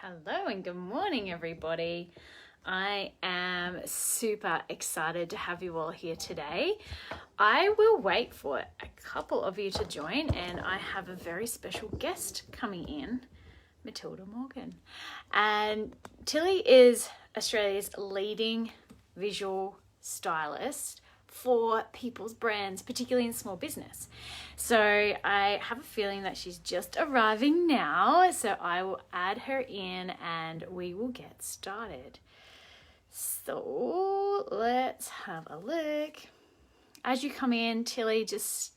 Hello and good morning, everybody. I am super excited to have you all here today. I will wait for a couple of you to join, and I have a very special guest coming in, Matilda Morgan. And Tilly is Australia's leading visual stylist for people's brands, particularly in small business. So I have a feeling that she's just arriving now, so I will add her in and we will get started. So let's have a look. As you come in, Tilly, just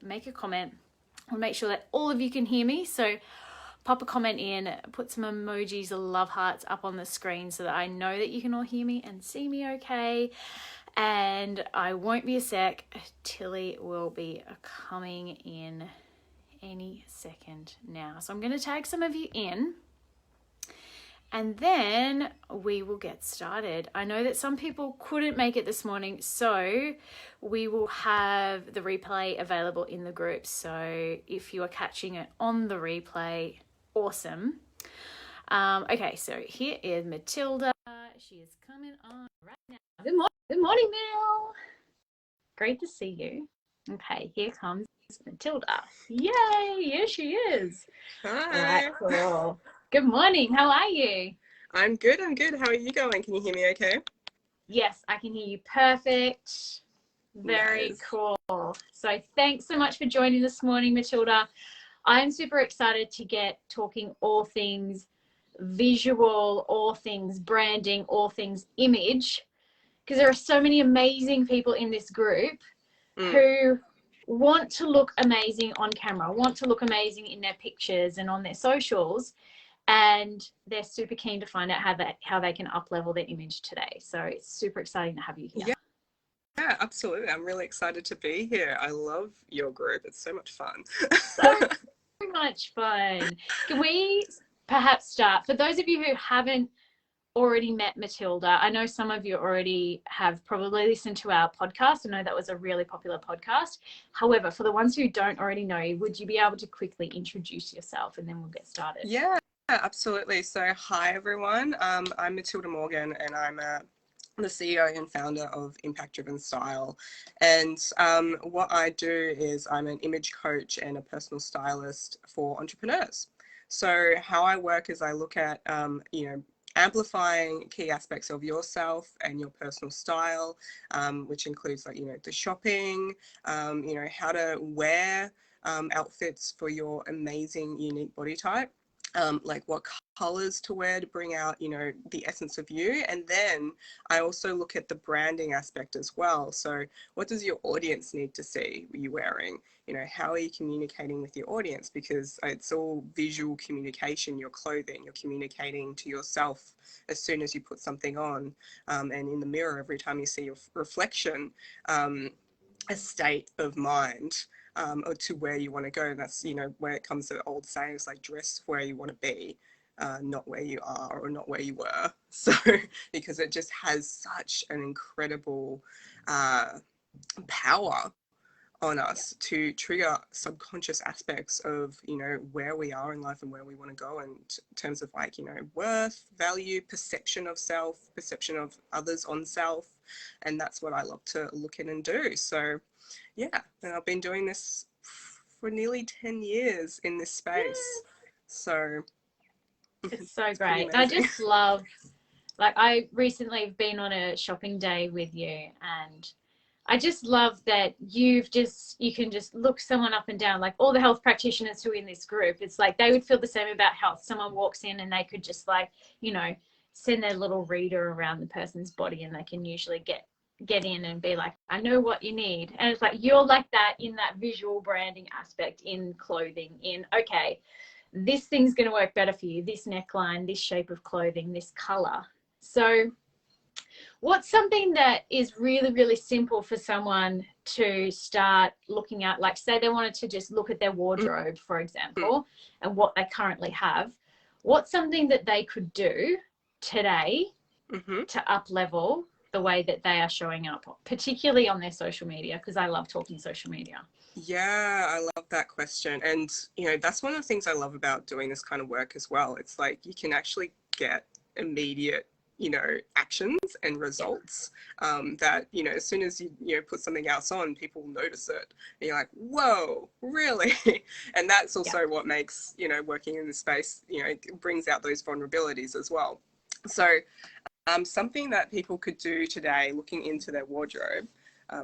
make a comment. I'll make sure that all of you can hear me. So pop a comment in, put some emojis or love hearts up on the screen so that I know that you can all hear me and see me okay. And I won't be a sec. Tilly will be coming in any second now. So I'm going to tag some of you in and then we will get started. I know that some people couldn't make it this morning, so we will have the replay available in the group. So if you are catching it on the replay, awesome. Okay, so here is Matilda. She is coming on right now. Good morning, Mel. Great to see you. Okay, here comes Matilda. Yay, here she is. Hi. Right, cool. Good morning, how are you? I'm good. How are you going? Can you hear me okay? Yes, I can hear you perfect. Very Nice. cool. So thanks so much for joining this morning, Matilda. I'm super excited to get talking all things visual, all things branding, all things image, because there are so many amazing people in this group who want to look amazing on camera, want to look amazing in their pictures and on their socials, and they're super keen to find out how they can up level their image today. So it's super exciting to have you here. Yeah, absolutely. I'm really excited to be here. I love your group. It's so much fun. So much fun. Can we perhaps start, for those of you who haven't already met Matilda, I know some of you already have probably listened to our podcast. I know that was a really popular podcast. However, for the ones who don't already know you, would you be able to quickly introduce yourself and then we'll get started? Yeah, absolutely. So hi, everyone. I'm Matilda Morgan and I'm the CEO and founder of Impact Driven Style. And what I do is I'm an image coach and a personal stylist for entrepreneurs. So how I work is I look at, amplifying key aspects of yourself and your personal style, which includes the shopping, how to wear outfits for your amazing, unique body type. Like what colors to wear to bring out, the essence of you. And then I also look at the branding aspect as well. So what does your audience need to see you wearing? How are you communicating with your audience? Because it's all visual communication, your clothing, you're communicating to yourself as soon as you put something on, and in the mirror every time you see your reflection, a state of mind. Or to where you want to go. And that's, where it comes to old sayings like dress where you want to be, not where you are or not where you were. So, because it just has such an incredible power on us to trigger subconscious aspects of, where we are in life and where we want to go in terms of worth, value, perception of self, perception of others on self. And that's what I love to look in and do. So yeah, and I've been doing this for nearly 10 years in this space. So it's so great. I just love, I recently have been on a shopping day with you, and I just love that you can just look someone up and down, like all the health practitioners who are in this group. It's like they would feel the same about health. Someone walks in and they could just send their little reader around the person's body, and they can usually get in and be like, I know what you need. And it's like, you're like that in that visual branding aspect, in clothing, okay, this thing's going to work better for you, this neckline, this shape of clothing, this color. So what's something that is really, really simple for someone to start looking at? Like, say they wanted to just look at their wardrobe, for example, and what they currently have. What's something that they could do today to up level the way that they are showing up, particularly on their social media? Because I love talking social media. Yeah, I love that question. And, you know, that's one of the things I love about doing this kind of work as well. It's like you can actually get immediate, you know, actions and Yeah. results that, you know, as soon as you know, put something else on, people notice it. And you're like, whoa, really? And that's Yeah. also what makes, you know, working in the space, you know, it brings out those vulnerabilities as well. So, something that people could do today, looking into their wardrobe,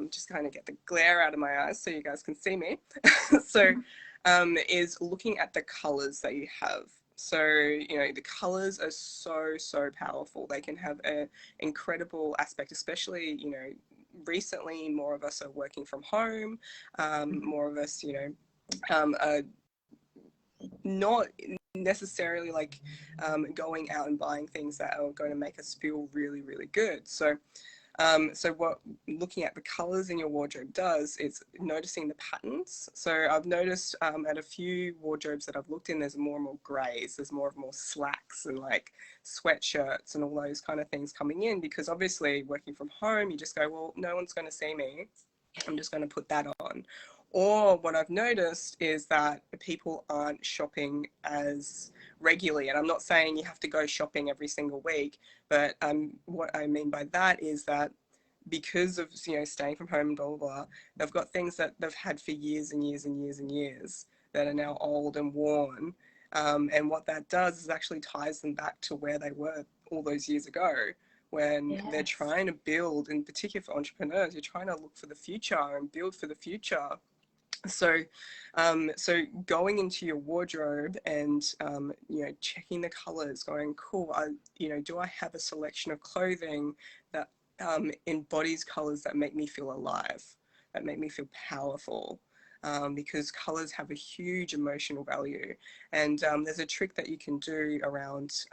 just kind of get the glare out of my eyes so you guys can see me. So, is looking at the colors that you have. So, you know, the colors are so, so powerful. They can have an incredible aspect, especially, you know, recently more of us are working from home. More of us, you know, are not necessarily like going out and buying things that are going to make us feel really, really good. So, so what looking at the colors in your wardrobe does is noticing the patterns. So I've noticed at a few wardrobes that I've looked in, there's more and more grays, there's more and more slacks and like sweatshirts and all those kind of things coming in, because obviously working from home, you just go, well, no one's going to see me. I'm just going to put that on. Or what I've noticed is that people aren't shopping as regularly. And I'm not saying you have to go shopping every single week, but what I mean by that is that because of, you know, staying from home and blah, blah, blah, they've got things that they've had for years and years and years and years that are now old and worn. And what that does is actually ties them back to where they were all those years ago, when they're Yes. trying to build, in particular for entrepreneurs, you're trying to look for the future and build for the future. So, so going into your wardrobe and you know, checking the colors, going, cool. You know, do I have a selection of clothing that embodies colors that make me feel alive, that make me feel powerful? Because colors have a huge emotional value, and there's a trick that you can do around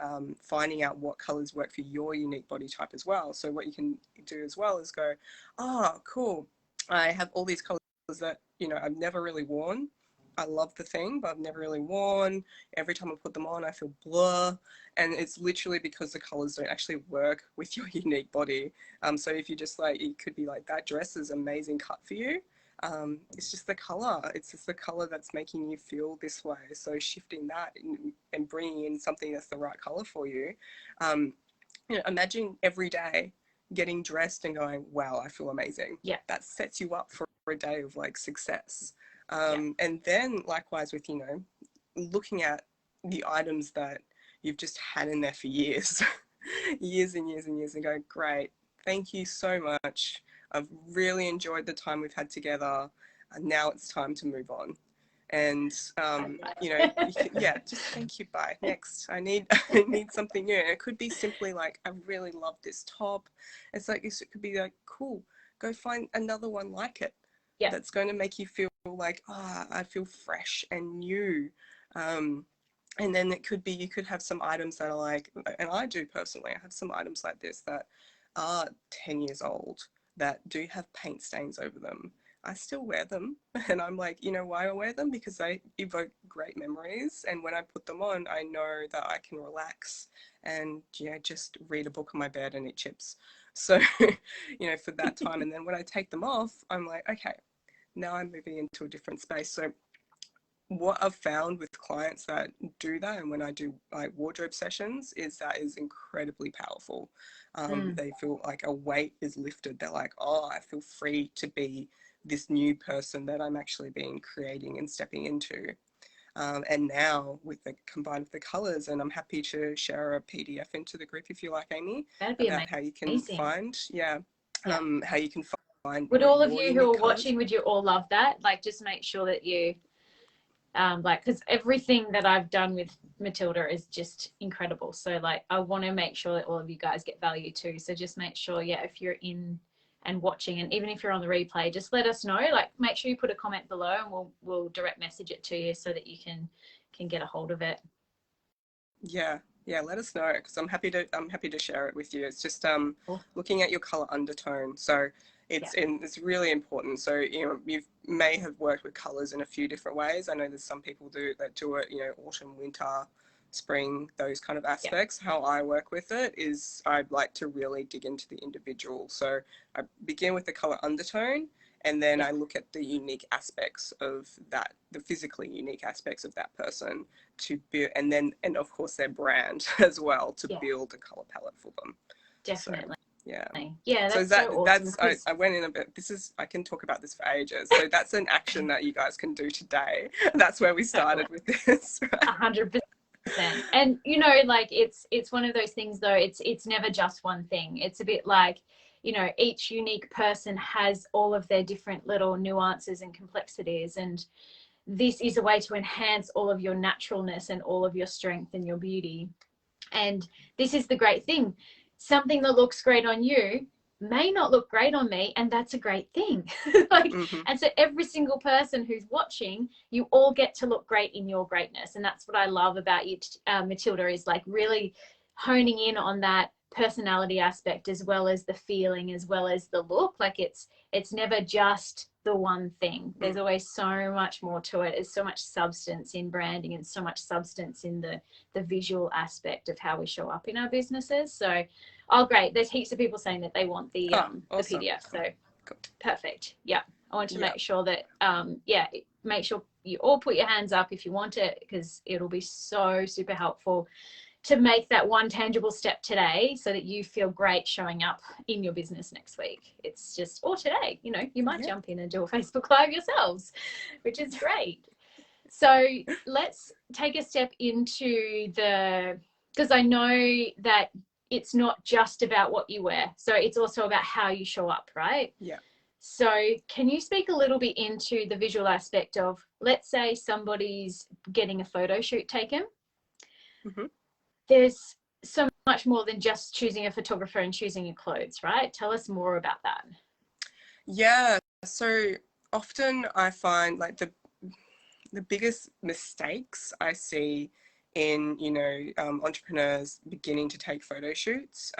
finding out what colors work for your unique body type as well. So what you can do as well is go, oh, cool. I have all these colors that, you know, I've never really worn. I love the thing, but I've never really worn. Every time I put them on, I feel blur, and it's literally because the colors don't actually work with your unique body. So if you just like, it could be like, that dress is amazing cut for you. It's just the color. It's just the color that's making you feel this way. So shifting that and bringing in something that's the right color for you. Um, you know, imagine every day getting dressed and going, wow, I feel amazing. Yeah. That sets you up for a day of like success. Yeah. And then likewise with, you know, looking at the items that you've just had in there for years, years and years and years, and go, great, thank you so much. I've really enjoyed the time we've had together. And now it's time to move on. And you know, you can, yeah, just thank you, bye, next. I need I need something new. And it could be simply like, I really love this top. It's like, it could be like, cool, go find another one like it Yeah. that's going to make you feel like, ah, oh, I feel fresh and new. um and then it could be, you could have some items that are like, and I do personally, I have some items like this that are 10 years old, that do have paint stains over them. I still wear them, and I'm like, you know why I wear them? Because they evoke great memories, and when I put them on, I know that I can relax and, you know, just read a book on my bed and eat chips. So, you know, for that time. And then when I take them off, I'm like, okay, now I'm moving into a different space. So what I've found with clients that do that, and when I do like wardrobe sessions, is that is incredibly powerful. Mm. They feel like a weight is lifted. They're like, oh, I feel free to be this new person that I'm actually being creating and stepping into. And now with the combined with the colors, and I'm happy to share a PDF into the group if you like, Amy, That'd be about how you can amazing. find, yeah, Yeah. how you can find Would like all of your you who unique are colors. watching, would you all love that? Like, just make sure that you, like, because everything that I've done with Matilda is just incredible. So, like, I want to make sure that all of you guys get value too. So just make sure, yeah, if you're in and watching, and even if you're on the replay, just let us know. Like, make sure you put a comment below, and we'll direct message it to you so that you can get a hold of it. Yeah, yeah, let us know, because I'm happy to share it with you. It's just Cool. looking at your color undertone. So Yeah. it's really important. So, you know, you may have worked with colors in a few different ways. I know there's some people that do it, you know, autumn, winter, spring, those kind of Yeah. aspects. How I work with it is I'd like to really dig into the individual. So I begin with the color undertone, And then I look at the unique aspects of that, the physically unique aspects of that person to build, and of course their brand as well, to build a color palette for them. Definitely. So, yeah. Yeah, that's so awesome. I went in a bit, I can talk about this for ages. So that's an action that you guys can do today. That's where we started with this. 100%. And you know, like it's one of those things though, it's never just one thing. It's a bit like, you know, each unique person has all of their different little nuances and complexities, and this is a way to enhance all of your naturalness and all of your strength and your beauty. And this is the great thing. Something that looks great on you may not look great on me, and that's a great thing. Like, and so every single person who's watching, you all get to look great in your greatness. And that's what I love about you, Matilda, is like really honing in on that personality aspect, as well as the feeling, as well as the look. Like it's never just the one thing. There's always so much more to it. There's so much substance in branding, and so much substance in the visual aspect of how we show up in our businesses. So, oh, great. There's heaps of people saying that they want the awesome. the PDF. So perfect. Yeah. I want to make sure that, make sure you all put your hands up if you want it, because it'll be so super helpful to make that one tangible step today so that you feel great showing up in your business next week. It's just, or today, you know, you might jump in and do a Facebook Live yourselves, which is great. So let's take a step into because I know that it's not just about what you wear. So it's also about how you show up, right? Yeah. So can you speak a little bit into the visual aspect of, let's say somebody's getting a photo shoot taken. There's so much more than just choosing a photographer and choosing your clothes, right? Tell us more about that. Yeah. So often I find like the biggest mistakes I see in, you know, entrepreneurs beginning to take photo shoots,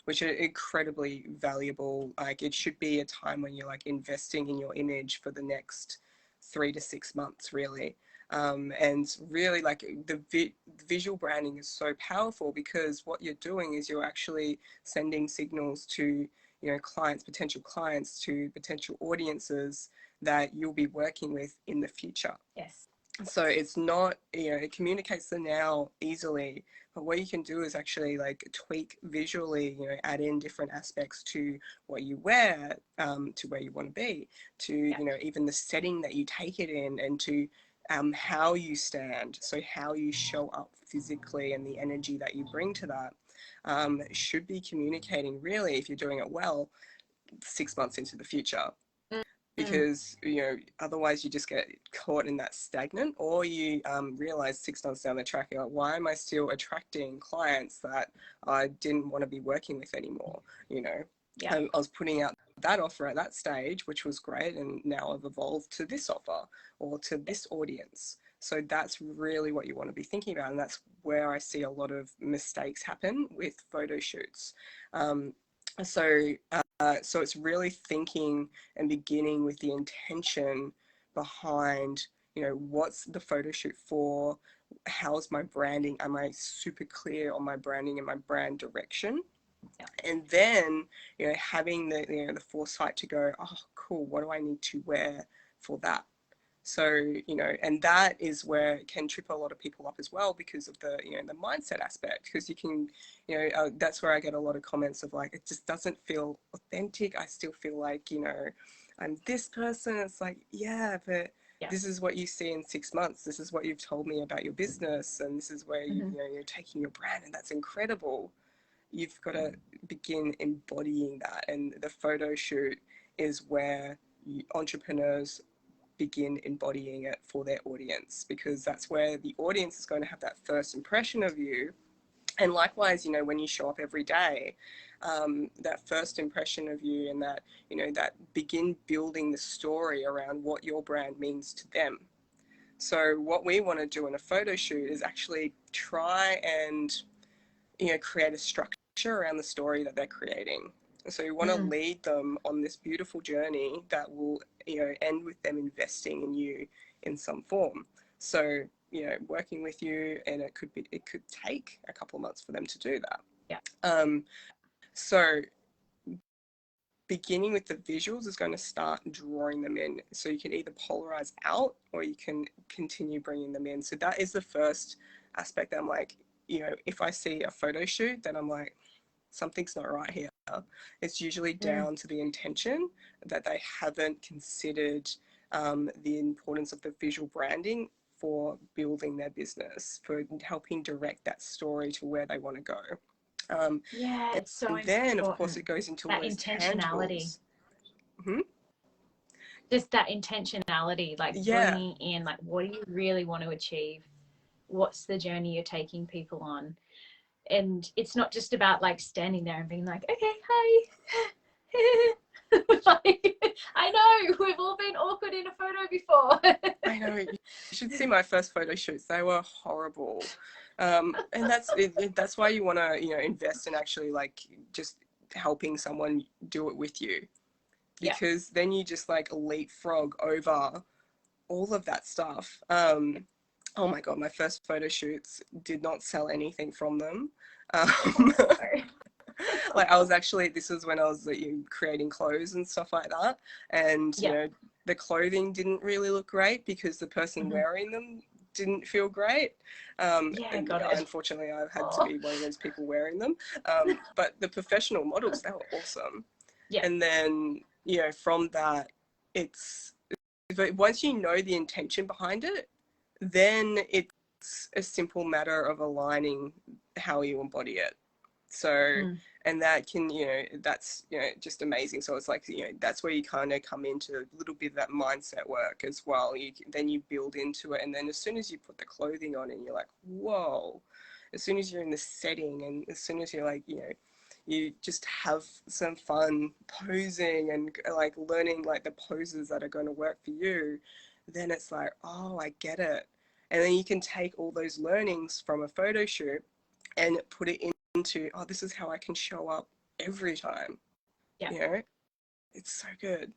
which are incredibly valuable. Like it should be a time when you're like investing in your image for the next 3 to 6 months, really. And really like the visual branding is so powerful, because what you're doing is you're actually sending signals to, you know, clients, potential clients, to potential audiences that you'll be working with in the future. Yes. So it's not, you know, it communicates the now easily, but what you can do is actually like tweak visually, you know, add in different aspects to what you wear, to where you want to be, to, you know, even the setting that you take it in, and to how you stand. So how you show up physically and the energy that you bring to that should be communicating, really, if you're doing it well, 6 months into the future. Because, you know, otherwise you just get caught in that stagnant, or you realize 6 months down the track, you're like, why am I still attracting clients that I didn't want to be working with anymore? You know, I was putting out that offer at that stage, which was great, and now I've evolved to this offer or to this audience. So that's really what you want to be thinking about, and that's where I see a lot of mistakes happen with photo shoots. So it's really thinking and beginning with the intention behind, you know, what's the photo shoot for? How's my branding? Am I super clear on my branding and my brand direction? And then, you know, having the, you know, the foresight to go, oh, cool, what do I need to wear for that? So, you know, and that is where it can trip a lot of people up as well, because of the, you know, the mindset aspect, because you can, you know, that's where I get a lot of comments of like, it just doesn't feel authentic. I still feel like, you know, I'm this person. It's like, yeah, but this is what you see in 6 months. This is what you've told me about your business. And this is where, you know, you're taking your brand, and that's incredible. You've got to begin embodying that. And the photo shoot is where entrepreneurs begin embodying it for their audience, because that's where the audience is going to have that first impression of you. And likewise, you know, when you show up every day, that first impression of you, and that, you know, that begin building the story around what your brand means to them. So what we want to do in a photo shoot is actually try and, you know, create a structure around the story that they're creating. So you want to lead them on this beautiful journey that will, you know, end with them investing in you in some form. So, you know, working with you, and it could take a couple of months for them to do that. Yeah. So beginning with the visuals is going to start drawing them in. So you can either polarize out or you can continue bringing them in. So that is the first aspect that I'm like, you know, if I see a photo shoot, then I'm like, something's not right here. It's usually down to the intention, that they haven't considered the importance of the visual branding for building their business, for helping direct that story to where they want to go. Yeah, it's so and then, of course, important. it goes into all That those intentionality. tangibles. Hmm? Just that intentionality, like Yeah. bringing in, like, what do you really want to achieve? What's the journey you're taking people on? And it's not just about like standing there and being like, okay, hi. Like, I know we've all been awkward in a photo before. I know. You should see my first photo shoots. They were horrible. And that's why you want to, you know, invest in actually like just helping someone do it with you, Yeah. because then you just like leapfrog over all of that stuff. Oh my God, my first photo shoots did not sell anything from them. Like I was actually, this was when I was like, creating clothes and stuff like that. And, you know, the clothing didn't really look great because the person wearing them didn't feel great. And unfortunately, I've had to be one of those people wearing them. But the professional models, they were awesome. Yeah. And then, you know, from that, but once you know the intention behind it, then it's a simple matter of aligning how you embody it. So, and that can, you know, that's, you know, just amazing. So it's like, you know, that's where you kind of come into a little bit of that mindset work as well. Then you build into it. And then as soon as you put the clothing on and you're like, whoa, as soon as you're in the setting and as soon as you're like, you know, you just have some fun posing and like learning like the poses that are going to work for you, then it's like, oh, I get it. And then you can take all those learnings from a photo shoot and put it into, oh, this is how I can show up every time. Yeah. You know, it's so good.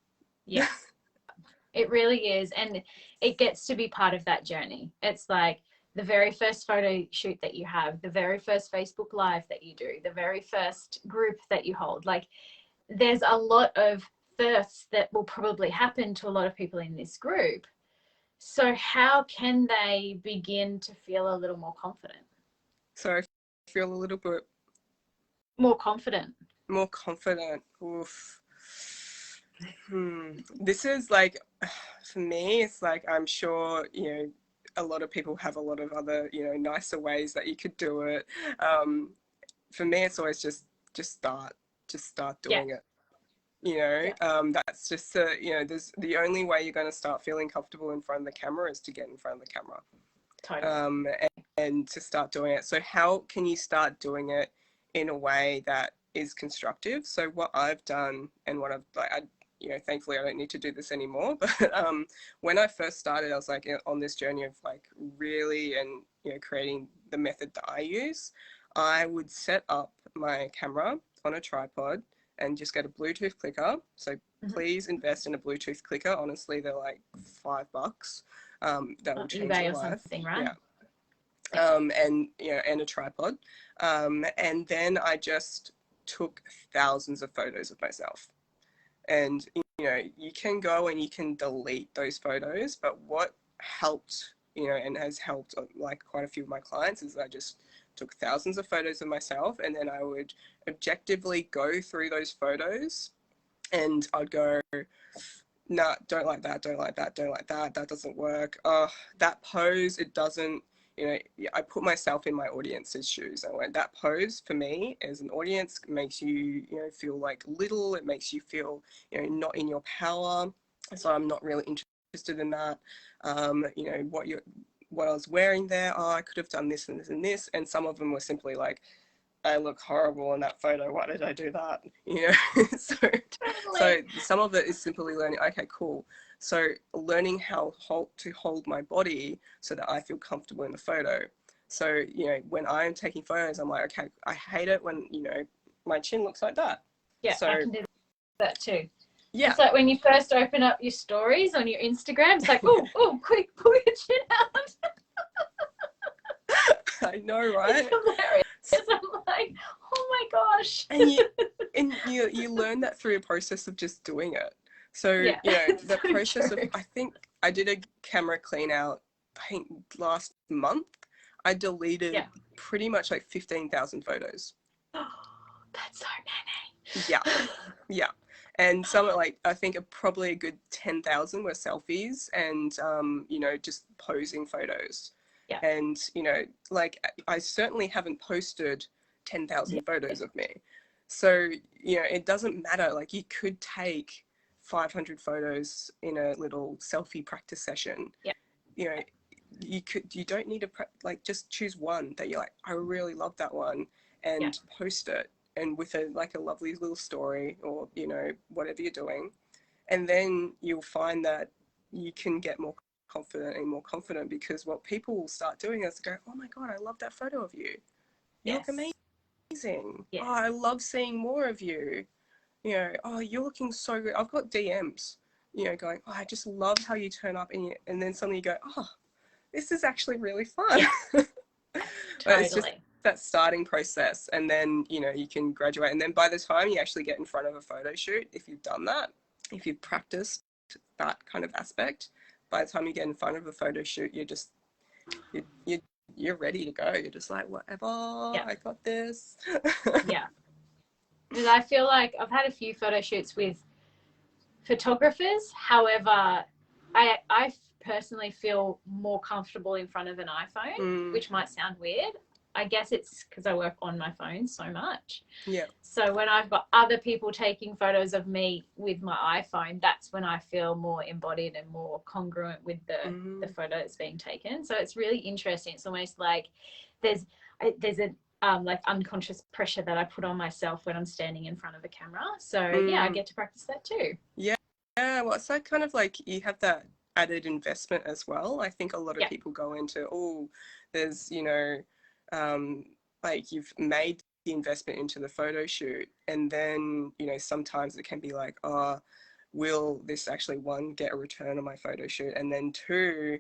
Yeah. It really is. And it gets to be part of that journey. It's like the very first photo shoot that you have, the very first Facebook Live that you do, the very first group that you hold. Like there's a lot of firsts that will probably happen to a lot of people in this group. So how can they begin to feel a little more confident? So I feel a little bit more confident. More confident. Oof. This is like, for me, it's like, I'm sure, you know, a lot of people have a lot of other, you know, nicer ways that you could do it. For me, it's always just start doing it. You know, that's just, you know, there's the only way you're going to start feeling comfortable in front of the camera is to get in front of the camera. Totally. And to start doing it. So how can you start doing it in a way that is constructive? So what I've done and what I've like, you know, thankfully I don't need to do this anymore. But when I first started, I was like on this journey of like really, and you know, creating the method that I use. I would set up my camera on a tripod and just get a Bluetooth clicker. So please invest in a Bluetooth clicker. Honestly, they're like $5. That will change eBay your or life. Something, right? Yeah. And you know, and a tripod. And then I just took thousands of photos of myself. And you know, you can go and you can delete those photos, but what helped, you know, and has helped like quite a few of my clients is I just took thousands of photos of myself, and then I would objectively go through those photos and I'd go, nah, don't like that, don't like that, don't like that, that doesn't work. That pose, it doesn't, you know, I put myself in my audience's shoes. I went, that pose for me as an audience makes you, you know, feel like little, it makes you feel, you know, not in your power. So I'm not really interested in that. You know, what I was wearing there, oh, I could have done this and this and this. And some of them were simply like, I look horrible in that photo. Why did I do that? You know, so some of it is simply learning. Okay, cool. So learning how to hold my body so that I feel comfortable in the photo. So you know, when I'm taking photos, I'm like, okay, I hate it when you know my chin looks like that. Yeah, so, I can do that too. Yeah. It's like when you first open up your stories on your Instagram, it's like, oh, quick, pull your chin out. I know, right? It's hilarious. I'm like, oh my gosh. And And you learn that through a process of just doing it. So, Yeah. The So process true. of, I think I did a camera clean out, I think last month. I deleted pretty much like 15,000 photos. That's so many. Yeah. Yeah. And some are like, I think probably a good 10,000 were selfies and, just posing photos. Yeah. And, like I certainly haven't posted 10,000 photos of me. So, it doesn't matter. Like you could take 500 photos in a little selfie practice session. Yeah. You don't need to like just choose one that you're like, I really love that one, and post it, and with a lovely little story, or whatever you're doing, and then you'll find that you can get more confident and more confident, because what people will start doing is go, oh my god, I love that photo of you, you look amazing. Yes. Oh, I love seeing more of you. Oh, you're looking so good. I've got DMs going, oh, I just love how you turn up, and then suddenly you go, oh, this is actually really fun. Totally. But it's just that starting process, and then you can graduate, and then by the time you actually get in front of a photo shoot, if you've done that, if you've practiced that kind of aspect, by the time you get in front of a photo shoot, you're ready to go. You're just like, whatever, I got this. Yeah. Because I feel like I've had a few photo shoots with photographers. However, I personally feel more comfortable in front of an iPhone, which might sound weird. I guess it's because I work on my phone so much. Yeah. So when I've got other people taking photos of me with my iPhone, that's when I feel more embodied and more congruent with the photo that's being taken. So it's really interesting. It's almost like there's a like unconscious pressure that I put on myself when I'm standing in front of a camera. So I get to practice that too. Yeah. Well, it's like kind of like you have that added investment as well. I think a lot of people go into, there's, like you've made the investment into the photo shoot, and then, sometimes it can be like, oh, will this actually, one, get a return on my photo shoot, and then two,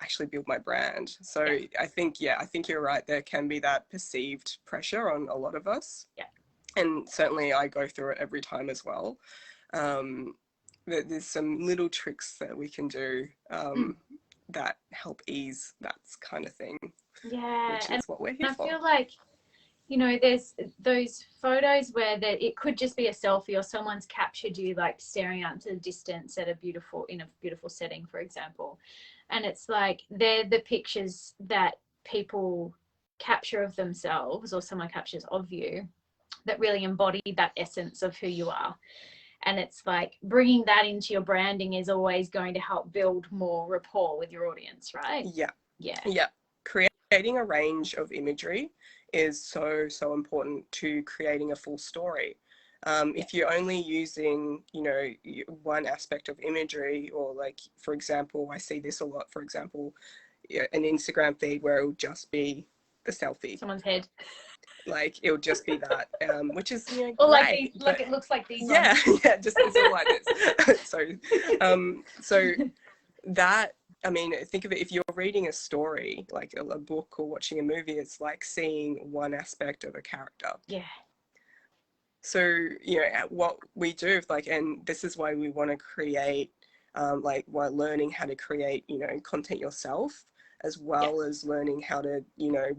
actually build my brand. So I think you're right. There can be that perceived pressure on a lot of us. Yeah. And certainly I go through it every time as well. There's some little tricks that we can do that help ease that kind of thing. Yeah. Which is what we're here for. I feel like, there's those photos where it could just be a selfie, or someone's captured you like staring out into the distance in a beautiful setting, for example. And it's like they're the pictures that people capture of themselves, or someone captures of you, that really embody that essence of who you are. And it's like bringing that into your branding is always going to help build more rapport with your audience, right? Yeah. Creating a range of imagery is so important to creating a full story. If you're only using, one aspect of imagery, or like, for example, I see this a lot, for example, an Instagram feed where it will just be the selfie. Someone's head. Like it'll just be that, which is or great, like it looks like these ones. Just it's all like this. So that, I mean, think of it, if you're reading a story, like a book or watching a movie, it's like seeing one aspect of a character. Yeah. So, what we do, like, and this is why we want to create, while learning how to create, content yourself, as well as learning how to,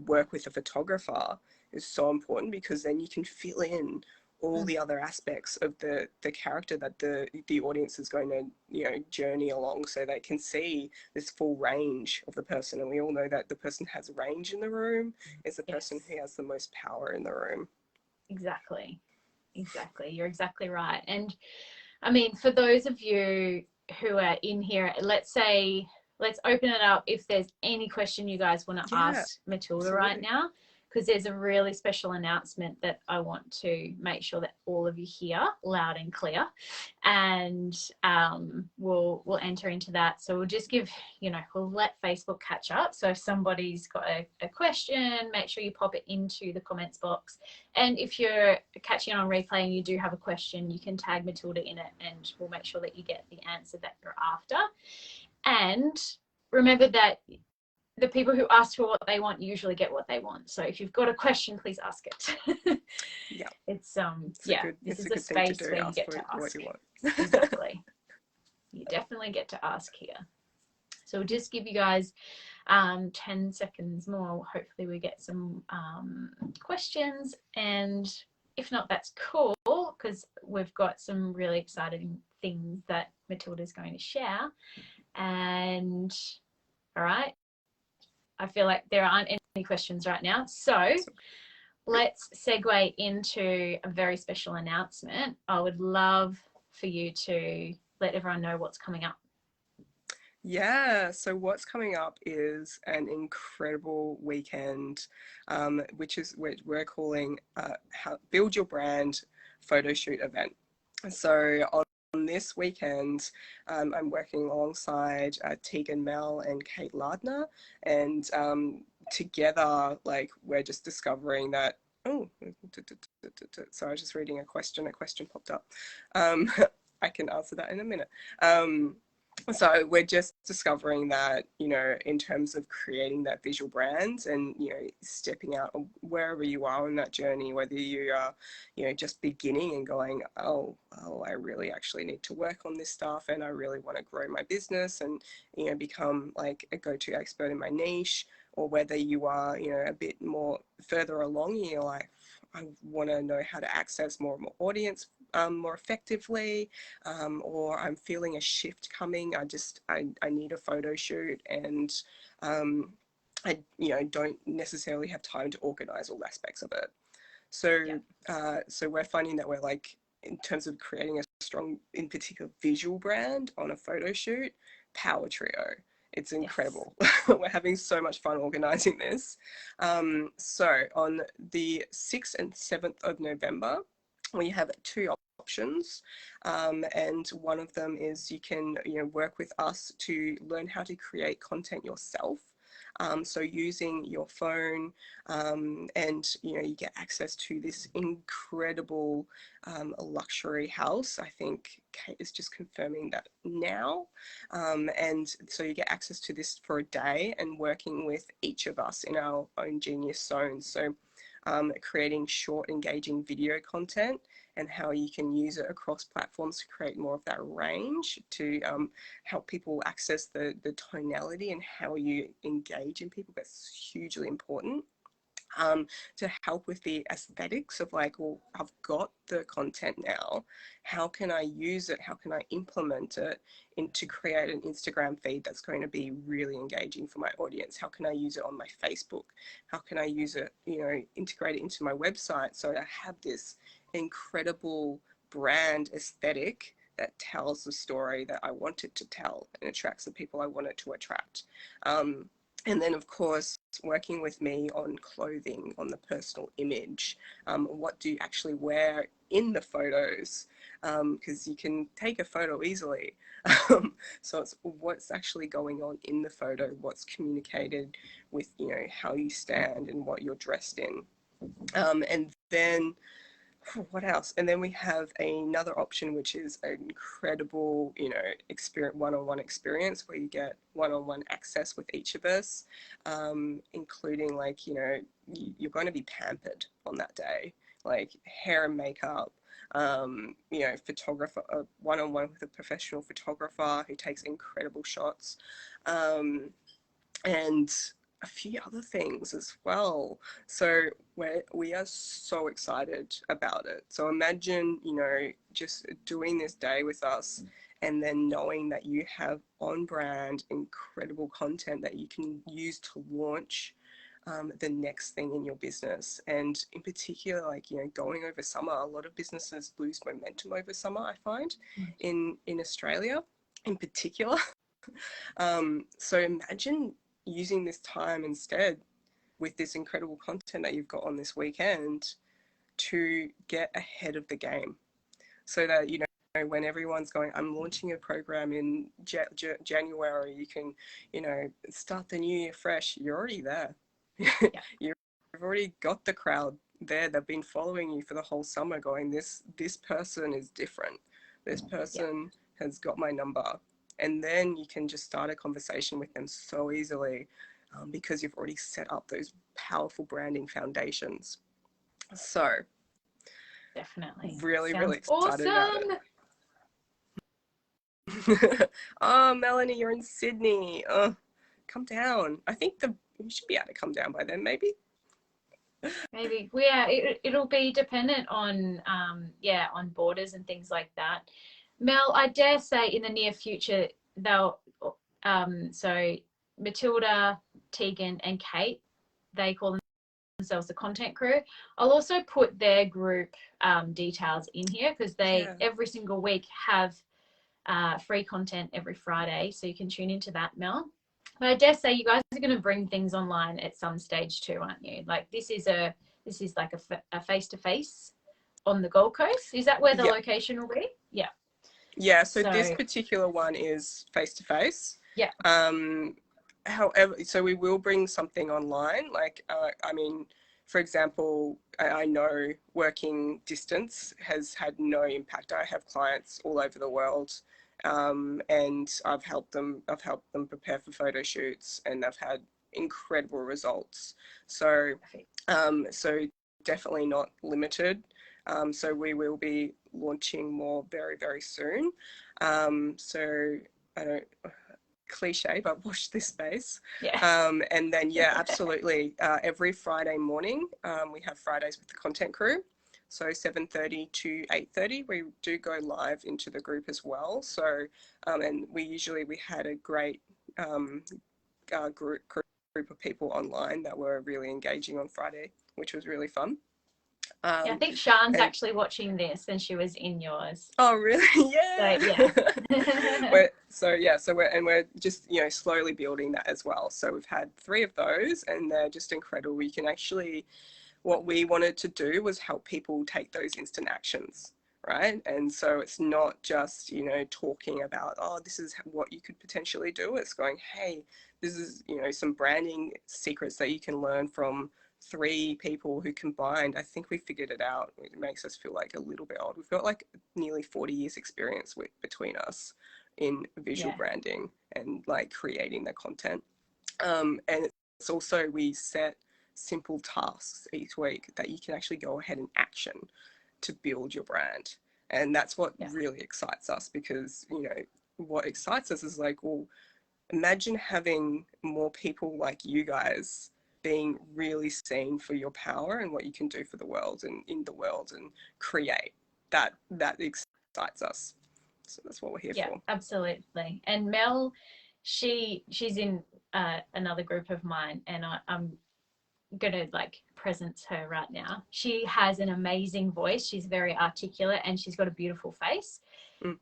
work with a photographer, is so important, because then you can fill in all the other aspects of the character that the audience is going to, journey along, so they can see this full range of the person. And we all know that the person has range in the room is the person who has the most power in the room. Exactly. You're exactly right. And I mean, for those of you who are in here, let's open it up if there's any question you guys want to ask Matilda right now, because there's a really special announcement that I want to make sure that all of you hear loud and clear, and we'll enter into that. So we'll just give, we'll let Facebook catch up. So if somebody's got a question, make sure you pop it into the comments box. And if you're catching on replay and you do have a question, you can tag Matilda in it, and we'll make sure that you get the answer that you're after. And remember that the people who ask for what they want usually get what they want. So if you've got a question, please ask it. Yeah. It's this is a space where you get to ask what you want. Exactly. You definitely get to ask here. So we'll just give you guys 10 seconds more. Hopefully we get some questions, and if not, that's cool, because we've got some really exciting things that Matilda's going to share. And all right, I feel like there aren't any questions right now, so let's segue into a very special announcement. I would love for you to let everyone know what's coming up. Yeah, so what's coming up is an incredible weekend, which is we're calling Build Your Brand Photo Shoot event. So on this weekend, I'm working alongside Tegan Mel and Kate Lardner, and together, like, we're just discovering that. Oh, so I was just reading a question. A question popped up. I can answer that in a minute. So we're just discovering that, you know, in terms of creating that visual brand and, you know, stepping out wherever you are on that journey, whether you are, you know, just beginning and going, oh, I really actually need to work on this stuff and I really want to grow my business and, you know, become like a go-to expert in my niche, or whether you are, you know, a bit more further along in your life. I want to know how to access more and more audience more effectively, or I'm feeling a shift coming. I need a photo shoot, and I, you know, don't necessarily have time to organize all aspects of it. So so we're finding that we're like, in terms of creating a strong, in particular, visual brand on a photo shoot, power trio. It's incredible. Yes. We're having so much fun organizing this. So on the 6th and 7th of November, we have 2 options, and one of them is you can, you know, work with us to learn how to create content yourself. So using your phone, and, you know, you get access to this incredible luxury house. I think Kate is just confirming that now. And so you get access to this for a day and working with each of us in our own genius zones. So creating short, engaging video content and how you can use it across platforms to create more of that range to help people access the tonality and how you engage in people. That's hugely important. To help with the aesthetics of like, well, I've got the content now. How can I use it? How can I implement it to create an Instagram feed that's going to be really engaging for my audience? How can I use it on my Facebook? How can I use it, you know, integrate it into my website so I have this incredible brand aesthetic that tells the story that I want it to tell and attracts the people I want it to attract. And then, of course, working with me on clothing, on the personal image. What do you actually wear in the photos? Because you can take a photo easily. So it's what's actually going on in the photo, what's communicated with, you know, how you stand and what you're dressed in. And then what else? And then we have another option, which is an incredible, you know, experience, one-on-one experience where you get one-on-one access with each of us, including, like, you know, you're going to be pampered on that day, like hair and makeup, you know, photographer, one-on-one with a professional photographer who takes incredible shots, and a few other things as well. So we are so excited about it. So imagine, you know, just doing this day with us and then knowing that you have on brand incredible content that you can use to launch the next thing in your business. And in particular, like, you know, going over summer, a lot of businesses lose momentum over summer, I find, in Australia in particular. So imagine using this time instead with this incredible content that you've got on this weekend to get ahead of the game, so that, you know, when everyone's going, I'm launching a program in January, you can, you know, start the new year fresh. You're already there. You've already got the crowd there. They've been following you for the whole summer going, this person is different. This person has got my number. And then you can just start a conversation with them so easily. because you've already set up those powerful branding foundations. So Definitely. really, Sounds really excited about awesome. it. Oh, Melanie, you're in Sydney. Come down. I think you should be able to come down by then, maybe. Maybe. Well, yeah, it'll be dependent on on borders and things like that. Mel, I dare say in the near future they'll so Matilda, Tegan and Kate, they call themselves the content crew. I'll also put their group details in here because they every single week have free content every Friday, so you can tune into that, Mel. But I dare say you guys are going to bring things online at some stage too, aren't you? Like this is like a face-to-face on the Gold Coast. Is that where the location will be? Yeah. Yeah, so this particular one is face-to-face. Yeah. However, so we will bring something online. Like, I mean, for example, I know working distance has had no impact. I have clients all over the world, and I've helped them prepare for photo shoots, and they've had incredible results. So, so definitely not limited. So we will be launching more very, very soon. So I don't cliche, but watch this space. Yeah. And then absolutely. Every Friday morning, we have Fridays with the content crew. So 7:30 to 8:30, we do go live into the group as well. So and we had a great group of people online that were really engaging on Friday, which was really fun. I think Sian's actually watching this and she was in yours. Oh, really? Yeah. So, yeah. So we're just, slowly building that as well. So we've had 3 of those and they're just incredible. We can actually, what we wanted to do was help people take those instant actions, right? And so it's not just, talking about, oh, this is what you could potentially do. It's going, hey, this is, some branding secrets that you can learn from 3 people who combined, I think we figured it out. It makes us feel like a little bit old. We've got like nearly 40 years experience between us in visual branding and like creating the content. And it's also, we set simple tasks each week that you can actually go ahead and action to build your brand. And that's what really excites us, because, what excites us is like, well, imagine having more people like you guys being really seen for your power and what you can do for the world and in the world and create. That excites us. So that's what we're here for. Yeah, absolutely. And Mel, she's in another group of mine, and I'm gonna like presence her right now. She has an amazing voice. She's very articulate and she's got a beautiful face.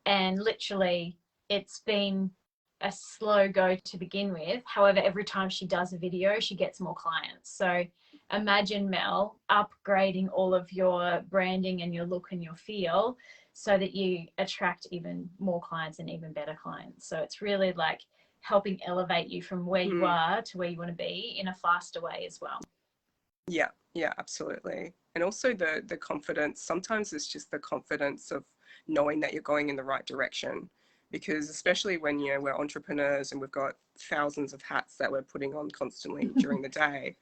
And literally, it's been a slow go to begin with. However, every time she does a video, she gets more clients. So imagine, Mel, upgrading all of your branding and your look and your feel so that you attract even more clients and even better clients. So it's really like helping elevate you from where you are to where you want to be in a faster way as well. Yeah, absolutely. And also the confidence. Sometimes it's just the confidence of knowing that you're going in the right direction, because especially when we're entrepreneurs and we've got thousands of hats that we're putting on constantly during the day,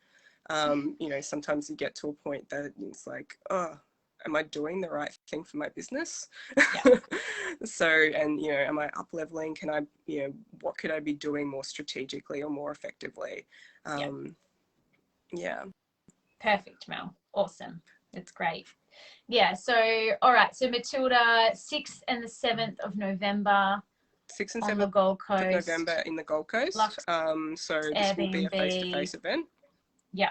sometimes you get to a point that it's like, oh, am I doing the right thing for my business? So, and am I up leveling? Can I, what could I be doing more strategically or more effectively? Perfect, Mel. Awesome. That's great. Yeah, so all right, so Matilda, 6th and the 7th of November 6th and 7th on the Gold Coast. of November in the Gold Coast. So this will be a face-to-face event. Yeah,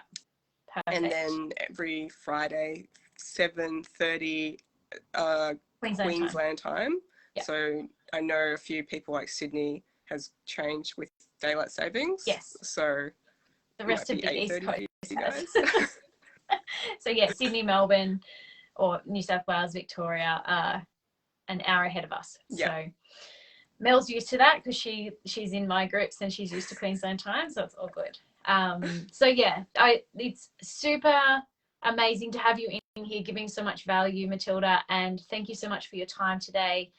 perfect. And then every Friday, 7:30 Queensland time. Yep. So I know a few people, like Sydney has changed with daylight savings. Yes. So the rest of the East Coast has. So yeah, Sydney, Melbourne, or New South Wales, Victoria are an hour ahead of us. So Mel's used to that because she's in my groups and she's used to Queensland time, so it's all good. So yeah, it's super amazing to have you in here giving so much value, Matilda, and thank you so much for your time today.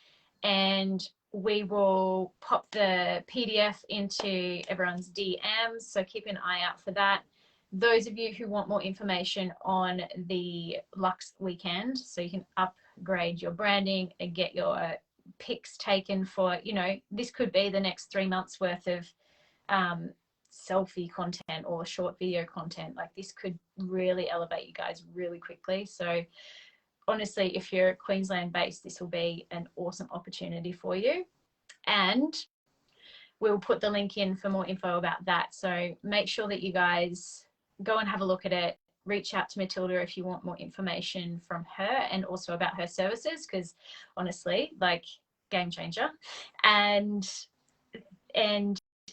And we will pop the PDF into everyone's DMs, so keep an eye out for that. Those of you who want more information on the Luxe weekend, so you can upgrade your branding and get your pics taken for, you know, this could be the next 3 months worth of selfie content or short video content. Like, this could really elevate you guys really quickly. So honestly, if you're Queensland based, this will be an awesome opportunity for you. And we'll put the link in for more info about that. So make sure that you guys go and have a look at it. Reach out to Matilda if you want more information from her and also about her services, because honestly, like, game changer. And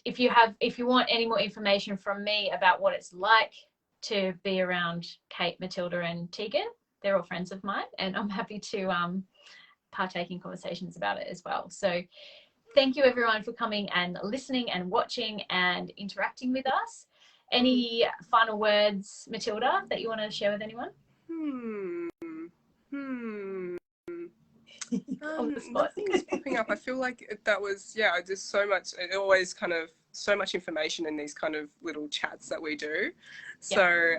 if you want any more information from me about what it's like to be around Kate, Matilda, and Tegan, they're all friends of mine, and I'm happy to partake in conversations about it as well. So thank you everyone for coming and listening and watching and interacting with us. Any final words, Matilda, that you want to share with anyone? Nothing's popping up. I feel like that was, yeah, just so much, always kind of so much information in these kind of little chats that we do. So,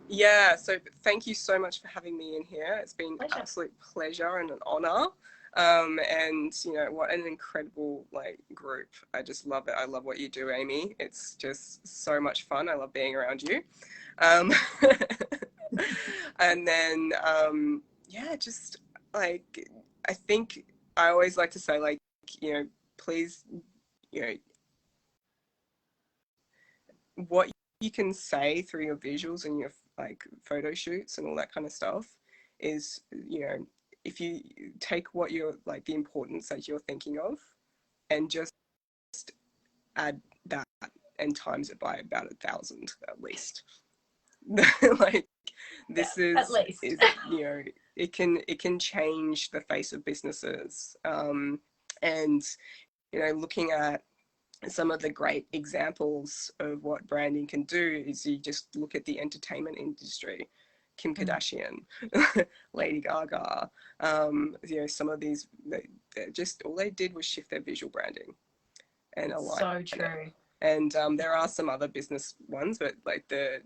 yeah, so thank you so much for having me in here. It's been an absolute pleasure and an honor. And you know, what an incredible like group. I just love it. I love what you do, Amy. It's just so much fun. I love being around you. And then, yeah, just like, I think I always like to say, like, you know, please, you know, what you can say through your visuals and your like photo shoots and all that kind of stuff is, you know, if you take what you're like, the importance that you're thinking of, and just add that and times it by about 1,000 at least. Like, this is you know, it can change the face of businesses. And you know, looking at some of the great examples of what branding can do is you just look at the entertainment industry. Kim Kardashian, Lady Gaga, you know, some of these, just all they did was shift their visual branding and align. So true. And there are some other business ones, but like the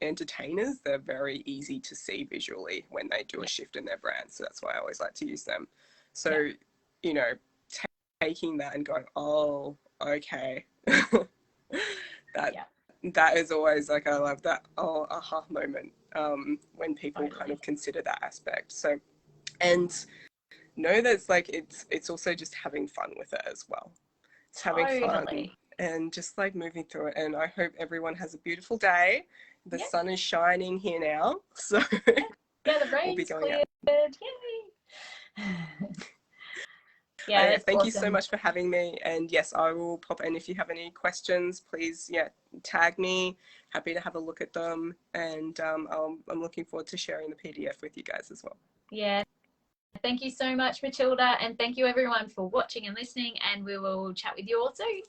entertainers, they're very easy to see visually when they do a shift in their brand. So that's why I always like to use them. So, you know, taking that and going, oh, okay. That is always like, I love that aha moment when people kind of consider that aspect. So, and know that it's like, it's also just having fun with it as well. It's having fun and just like moving through it. And I hope everyone has a beautiful day. The sun is shining here now, so yeah, the rain's cleared. Yay! Yeah, thank you so much for having me. And yes, I will pop in if you have any questions. Please, tag me. Happy to have a look at them. And I'm looking forward to sharing the PDF with you guys as well. Yeah. Thank you so much, Matilda. And thank you everyone for watching and listening. And we will chat with you all soon.